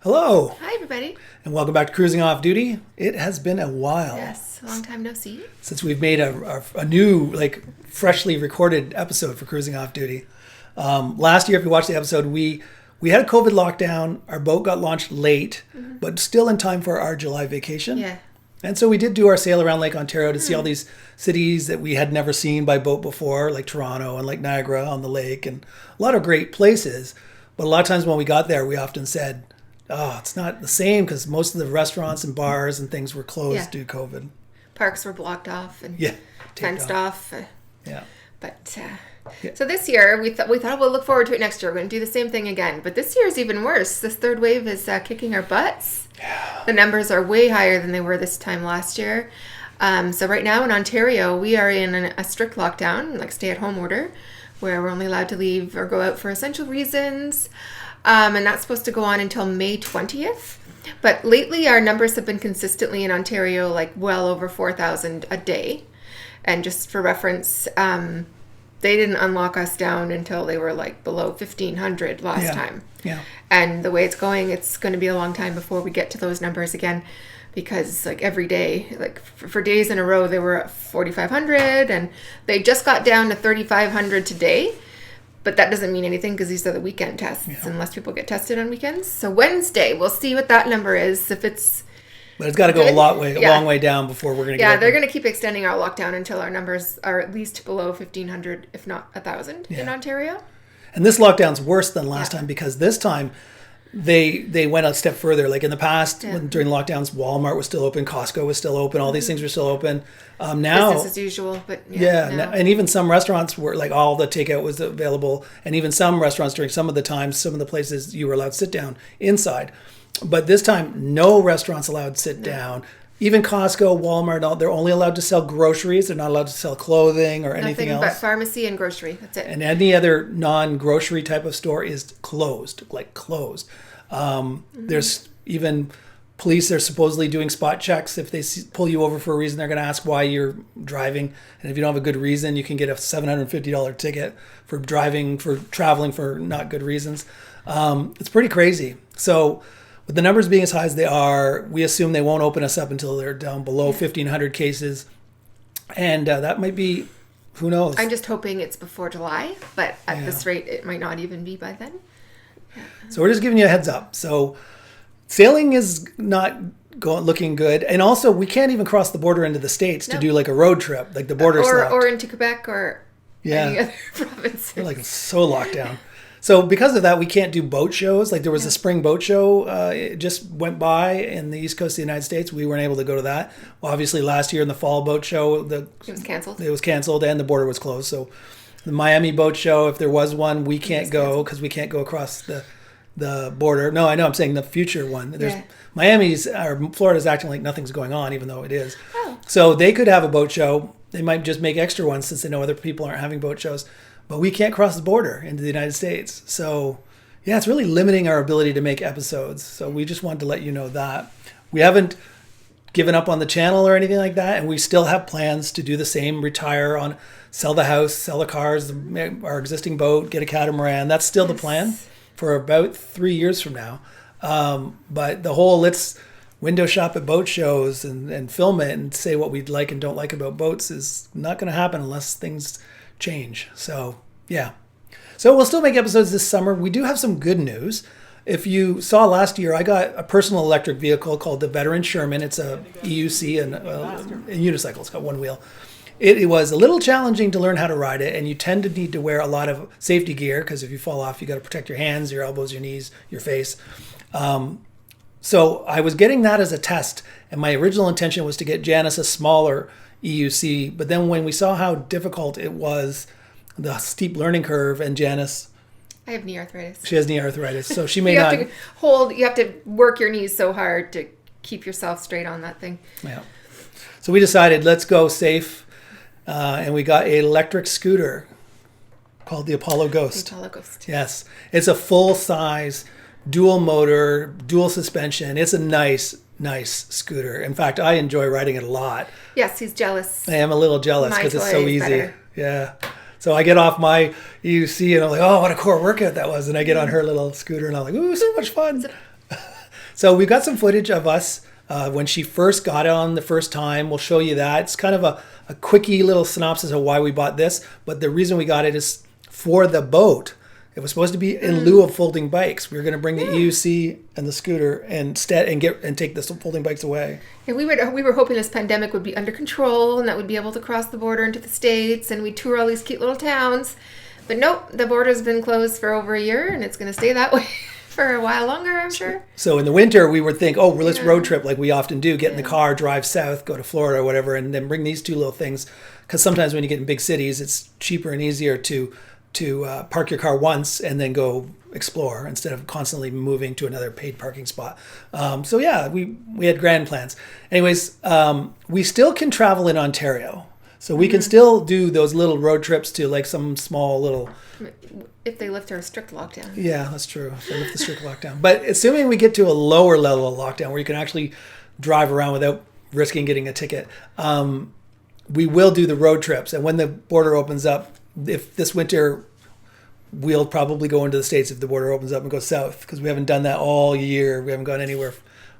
Hello, Hi, everybody. and welcome back to Cruising Off Duty. It has been a while Yes, a long time no see. since we've made a new, freshly recorded episode for Cruising Off Duty. Last year, if you watched the episode, we had a COVID lockdown. Our boat got launched late, but still in time for our July vacation. Yeah. And so we did do our sail around Lake Ontario to see all these cities that we had never seen by boat before, like Toronto and Lake Niagara on the lake, and a lot of great places. But a lot of times when we got there, we often said, oh, it's not the same because most of the restaurants and bars and things were closed due to COVID. Parks were blocked off and taped fenced off. Yeah. But so this year we thought we'll look forward to it next year. We're going to do the same thing again. But this year is even worse. This third wave is kicking our butts. Yeah. The numbers are way higher than they were this time last year. So right now in Ontario, we are in a strict lockdown, like stay-at-home order, where we're only allowed to leave or go out for essential reasons. And that's supposed to go on until May 20th. But lately, our numbers have been consistently in Ontario, like well over 4,000 a day. And just for reference, they didn't unlock us down until they were like below 1,500 last time. Yeah. And the way it's going to be a long time before we get to those numbers again. Because like every day, like for days in a row, they were at 4,500. And they just got down to 3,500 today. But that doesn't mean anything because these are the weekend tests, unless people get tested on weekends. So Wednesday, we'll see what that number is. If it's But it's got to go a long way down before we're going to get they're going to keep extending our lockdown until our numbers are at least below 1,500, if not 1,000 in Ontario. And this lockdown's worse than last time because this time they went a step further. Like in the past, during lockdowns, Walmart was still open, Costco was still open, all these things were still open. Now, business as usual, but and even some restaurants were like all the takeout was available, and even some restaurants during some of the times, some of the places you were allowed to sit down inside. But this time, no restaurants allowed to sit down. Even Costco, Walmart, they're only allowed to sell groceries. They're not allowed to sell clothing or anything else. Nothing but pharmacy and grocery. That's it. And any other non-grocery type of store is closed. There's even police are supposedly doing spot checks. If they pull you over for a reason, they're going to ask why you're driving. And if you don't have a good reason, you can get a $750 ticket for traveling for not good reasons. It's pretty crazy. So with the numbers being as high as they are, we assume they won't open us up until they're down below 1,500 cases. And that might be, who knows? I'm just hoping it's before July, but at this rate, it might not even be by then. So we're just giving you a heads up. So sailing is not looking good. And also, we can't even cross the border into the States to do like a road trip, like the border's locked. Or into Quebec or any other provinces. We're like so locked down. So because of that, we can't do boat shows. Like there was a spring boat show. It just went by in the East Coast of the United States. We weren't able to go to that. Well, obviously, last year in the fall boat show, it was canceled. It was canceled and the border was closed. So the Miami boat show, if there was one, we can't go because we can't go across the border. No, I know. I'm saying the future one. Miami's or Florida's acting like nothing's going on, even though it is. Oh. So they could have a boat show. They might just make extra ones since they know other people aren't having boat shows. But we can't cross the border into the United States. So, it's really limiting our ability to make episodes. So we just wanted to let you know that. We haven't given up on the channel or anything like that. And we still have plans to do the same, sell the house, sell the cars, our existing boat, get a catamaran. That's still the plan for about 3 years from now. But the whole let's window shop at boat shows and film it and say what we'd like and don't like about boats is not going to happen unless things change. So we'll still make episodes this summer. We do have some good news. If you saw last year, I got a personal electric vehicle called the EUC Sherman. It's a EUC and a unicycle. It's got one wheel. It was a little challenging to learn how to ride it, and you tend to need to wear a lot of safety gear because if you fall off, you got to protect your hands, your elbows, your knees, your face. So I was getting that as a test, and my original intention was to get Janice a smaller EUC, but then when we saw how difficult it was, the steep learning curve, and Janice, I have knee arthritis. She has knee arthritis, so she may you have to work your knees so hard to keep yourself straight on that thing. Yeah. So we decided let's go safe, and we got an electric scooter called the Apollo Ghost. The Apollo Ghost. Yes, it's a full size, dual motor, dual suspension. It's a nice scooter. In fact, I enjoy riding it a lot. Yes, he's jealous. I am a little jealous because it's so easy. Better. Yeah. So I get off my EUC and I'm like, oh, what a core workout that was. And I get on her little scooter and I'm like, ooh, so much fun. So we've got some footage of us when she first got it on the first time. We'll show you that. It's kind of a quickie little synopsis of why we bought this. But the reason we got it is for the boat. It was supposed to be in lieu of folding bikes. We were going to bring the EUC and the scooter instead and take the folding bikes away. And we were hoping this pandemic would be under control and that we'd be able to cross the border into the States and we'd tour all these cute little towns. But nope, the border's been closed for over a year and it's going to stay that way for a while longer, I'm sure. So in the winter, we would think, let's road trip like we often do. Get in the car, drive south, go to Florida or whatever, and then bring these two little things. Because sometimes when you get in big cities, it's cheaper and easier to park your car once and then go explore instead of constantly moving to another paid parking spot. So yeah, we had grand plans. Anyways, we still can travel in Ontario. So we can still do those little road trips to like some small little... If they lift our strict lockdown. Yeah, that's true. If they lift the strict lockdown. But assuming we get to a lower level of lockdown where you can actually drive around without risking getting a ticket, we will do the road trips. And when the border opens up, if this winter, we'll probably go into the States if the border opens up and go south, because we haven't done that all year. We haven't gone anywhere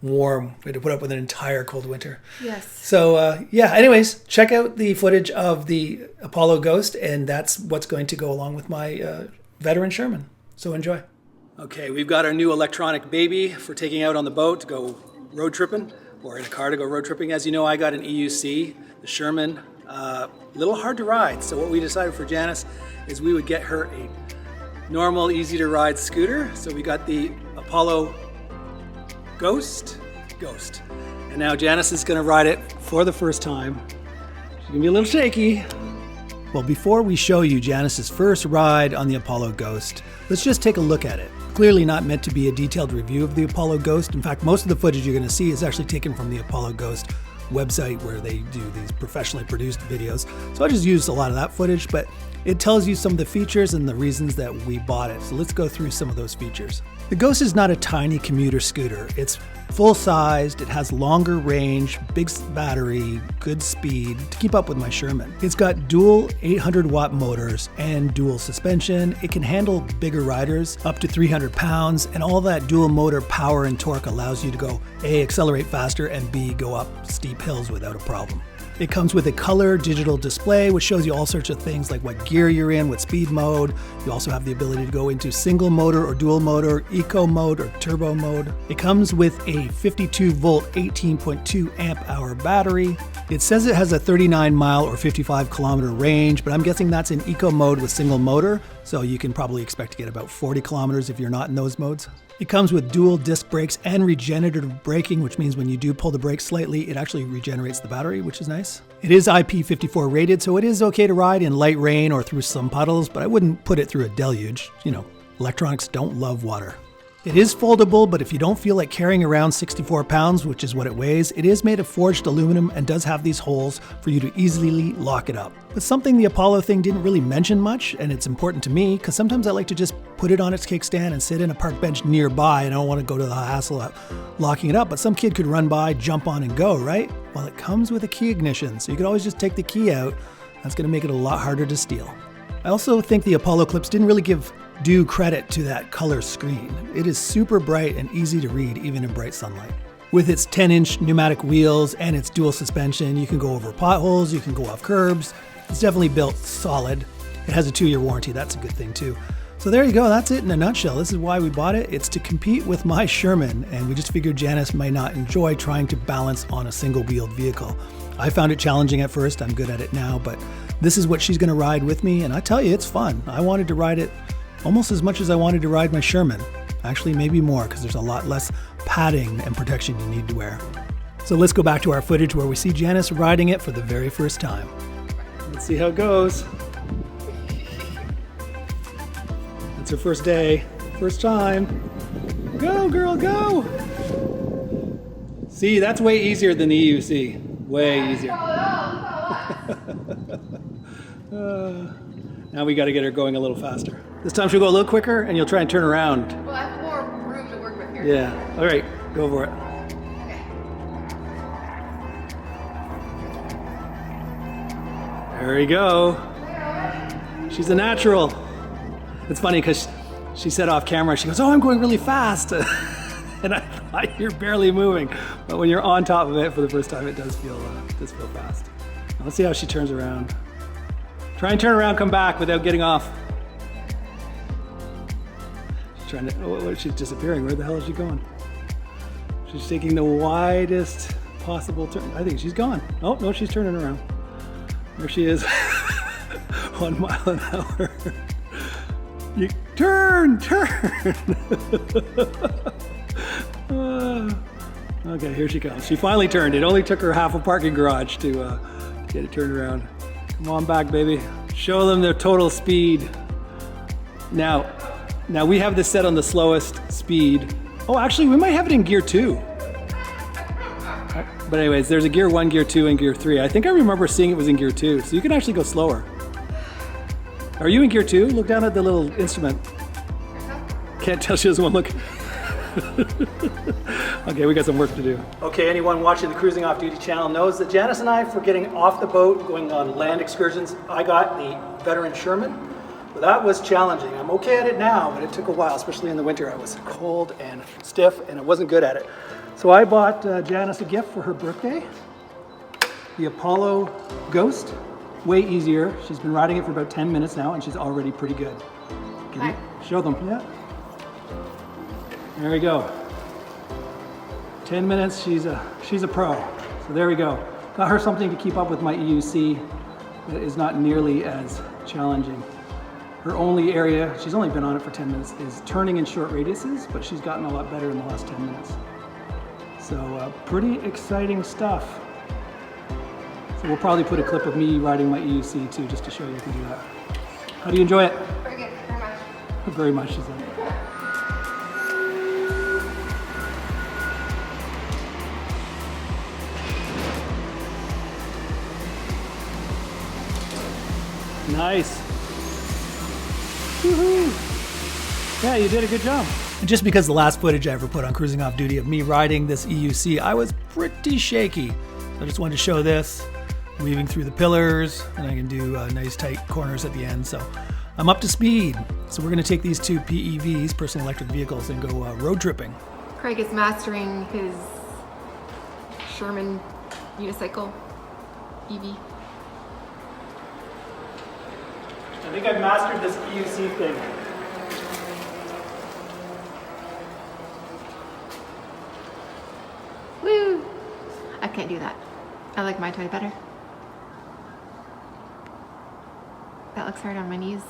warm. We had to put up with an entire cold winter. Yes. So anyways, check out the footage of the Apollo Ghost, and that's what's going to go along with my veteran Sherman. So enjoy. Okay, we've got our new electronic baby for taking out on the boat to go road tripping, or in a car to go road tripping. As you know, I got an EUC, the Sherman. A little hard to ride, so what we decided for Janice is we would get her a normal, easy to ride scooter. So we got the Apollo Ghost. And now Janice is going to ride it for the first time. She's going to be a little shaky. Well, before we show you Janice's first ride on the Apollo Ghost, let's just take a look at it. Clearly not meant to be a detailed review of the Apollo Ghost. In fact, most of the footage you're going to see is actually taken from the Apollo Ghost website where they do these professionally produced videos. So I just used a lot of that footage, but it tells you some of the features and the reasons that we bought it. So let's go through some of those features. The Ghost is not a tiny commuter scooter. It's full-sized, it has longer range, big battery, good speed to keep up with my Sherman. It's got dual 800-watt motors and dual suspension. It can handle bigger riders, up to 300 pounds, and all that dual motor power and torque allows you to go A, accelerate faster, and B, go up steep hills without a problem. It comes with a color digital display, which shows you all sorts of things like what gear you're in, what speed mode. You also have the ability to go into single motor or dual motor, eco mode or turbo mode. It comes with a 52 volt, 18.2 amp hour battery. It says it has a 39 mile or 55 kilometer range, but I'm guessing that's in eco mode with single motor. So you can probably expect to get about 40 kilometers if you're not in those modes. It comes with dual disc brakes and regenerative braking, which means when you do pull the brakes slightly, it actually regenerates the battery, which is nice. It is IP54 rated, so it is okay to ride in light rain or through some puddles, but I wouldn't put it through a deluge. You know, electronics don't love water. It is foldable, but if you don't feel like carrying around 64 pounds, which is what it weighs, it is made of forged aluminum and does have these holes for you to easily lock it up. But something the Apollo thing didn't really mention much, and it's important to me, because sometimes I like to just put it on its kickstand and sit in a park bench nearby, and I don't want to go to the hassle of locking it up, but some kid could run by, jump on, and go, right? Well, it comes with a key ignition, so you could always just take the key out. That's going to make it a lot harder to steal. I also think the Apollo clips didn't really give due credit to that color screen. It is super bright and easy to read even in bright sunlight. With its 10-inch pneumatic wheels and its dual suspension, you can go over potholes, you can go off curbs. It's definitely built solid. It has a 2-year warranty, that's a good thing too. So there you go, that's it in a nutshell. This is why we bought it. It's to compete with my Sherman, and we just figured Janice might not enjoy trying to balance on a single-wheeled vehicle. I found it challenging at first, I'm good at it now, but this is what she's gonna ride with me, and I tell you, it's fun. I wanted to ride it almost as much as I wanted to ride my Sherman. Actually, maybe more, because there's a lot less padding and protection you need to wear. So let's go back to our footage where we see Janice riding it for the very first time. Let's see how it goes. It's her first day, first time. Go, girl, go! See, that's way easier than the EUC. Way easier. Now we got to get her going a little faster. This time she'll go a little quicker and you'll try and turn around. Well, I have more room to work with here. Yeah. All right. Go for it. Okay. There we go. She's a natural. It's funny because she said off camera, she goes, "Oh, I'm going really fast." and I thought you're barely moving. But when you're on top of it for the first time, it does feel fast. Now, let's see how she turns around. Try and turn around, come back without getting off. She's trying to, she's disappearing. Where the hell is she going? She's taking the widest possible turn. I think she's gone. Oh, no, she's turning around. There she is. 1 mile an hour. You turn. Okay, here she comes. She finally turned. It only took her half a parking garage to get it turned around. Come on back, baby. Show them their total speed. Now we have this set on the slowest speed. Oh, actually, we might have it in gear 2. But anyways, there's a gear 1, gear 2, and gear 3. I think I remember seeing it was in gear 2, so you can actually go slower. Are you in gear 2? Look down at the little instrument. Can't tell, she doesn't want to look. Okay, we got some work to do. Okay, anyone watching the Cruising Off Duty channel knows that Janice and I, for getting off the boat, going on land excursions, I got the veteran Sherman. Well, that was challenging. I'm okay at it now, but it took a while, especially in the winter. I was cold and stiff, and I wasn't good at it. So I bought Janice a gift for her birthday, the Apollo Ghost. Way easier. She's been riding it for about 10 minutes now, and she's already pretty good. Can you show them? Yeah. There we go. 10 minutes, she's a pro. So there we go. Got her something to keep up with my EUC that is not nearly as challenging. Her only area, she's only been on it for 10 minutes, is turning in short radiuses, but she's gotten a lot better in the last 10 minutes. So pretty exciting stuff. So we'll probably put a clip of me riding my EUC too, just to show you I can do that. How do you enjoy it? Very good, very much. Very much, she said. Nice. Woohoo! Yeah, you did a good job. And just because the last footage I ever put on Cruising Off Duty of me riding this EUC, I was pretty shaky. So I just wanted to show this, weaving through the pillars, and I can do nice tight corners at the end. So I'm up to speed. So we're going to take these two PEVs, personal electric vehicles, and go road tripping. Craig is mastering his Sherman unicycle EV. I think I've mastered this EUC thing. Woo! I can't do that. I like my toy better. That looks hard on my knees.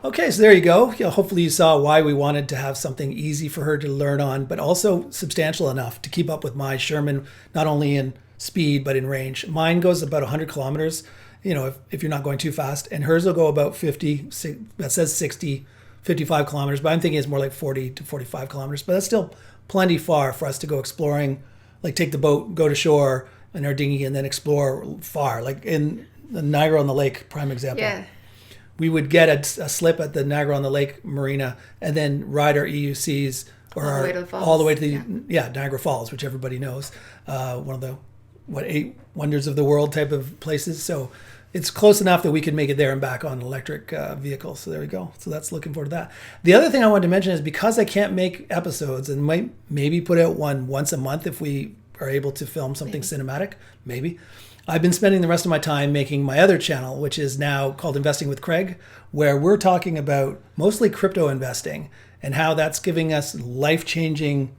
Okay, so there you go. Hopefully you saw why we wanted to have something easy for her to learn on, but also substantial enough to keep up with my Sherman, not only in speed, but in range. Mine goes about 100 kilometers, if you're not going too fast, and hers will go about 50, that says 60, 55 kilometers, but I'm thinking it's more like 40 to 45 kilometers, but that's still plenty far for us to go exploring, like take the boat, go to shore in our dinghy, and then explore far, like in the Niagara-on-the-Lake, prime example. Yeah. We would get a slip at the Niagara-on-the-Lake marina and then ride our EUCs all the way to the Niagara Falls, which everybody knows, one of the 8 wonders of the world type of places. So it's close enough that we can make it there and back on an electric vehicle. So there we go. So that's looking forward to that. The other thing I wanted to mention is because I can't make episodes and might maybe put out one once a month if we are able to film something cinematic, maybe. I've been spending the rest of my time making my other channel, which is now called Investing with Craig, where we're talking about mostly crypto investing and how that's giving us life-changing,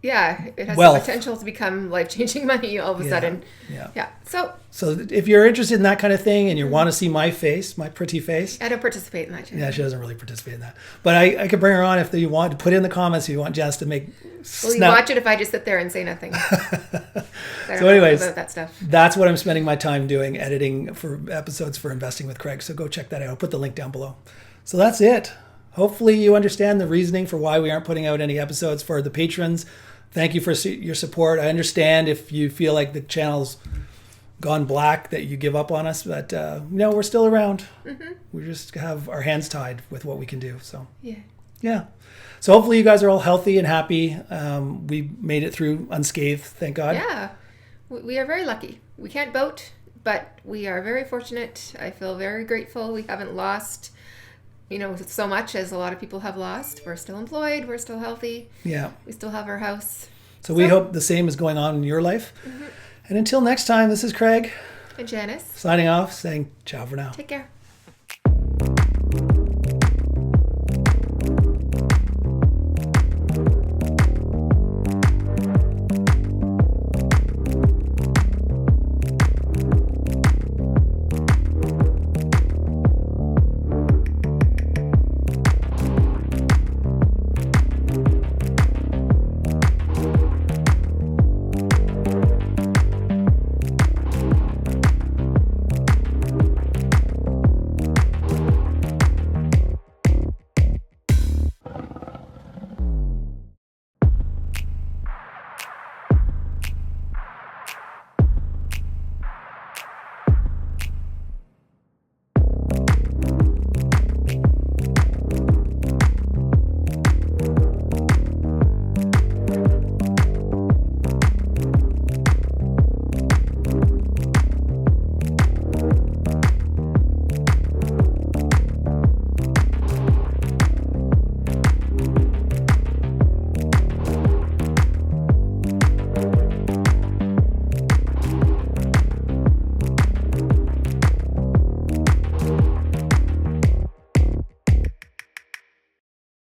Yeah, it has wealth. the potential to become life-changing money all of a sudden. Yeah. So if you're interested in that kind of thing and you want to see my face, my pretty face. I don't participate in that channel. Yeah, she doesn't really participate in that. But I could bring her on if you want to put in the comments if you want Jess to make... Will you watch it if I just sit there and say nothing? So anyways, about that stuff. That's what I'm spending my time doing, editing for episodes for Investing with Craig. So go check that out. I'll put the link down below. So that's it. Hopefully you understand the reasoning for why we aren't putting out any episodes. For the patrons, thank you for your support. I understand if you feel like the channel's gone black that you give up on us, but we're still around. Mm-hmm. We just have our hands tied with what we can do. So yeah. So hopefully you guys are all healthy and happy. We made it through unscathed, thank God. Yeah, we are very lucky. We can't boat, But we are very fortunate. I feel very grateful. We haven't lost, so much as a lot of people have lost. We're still employed. We're still healthy. Yeah. We still have our house. So we hope the same is going on in your life. And until next time, this is Craig. And Janice. Signing off, saying ciao for now. Take care.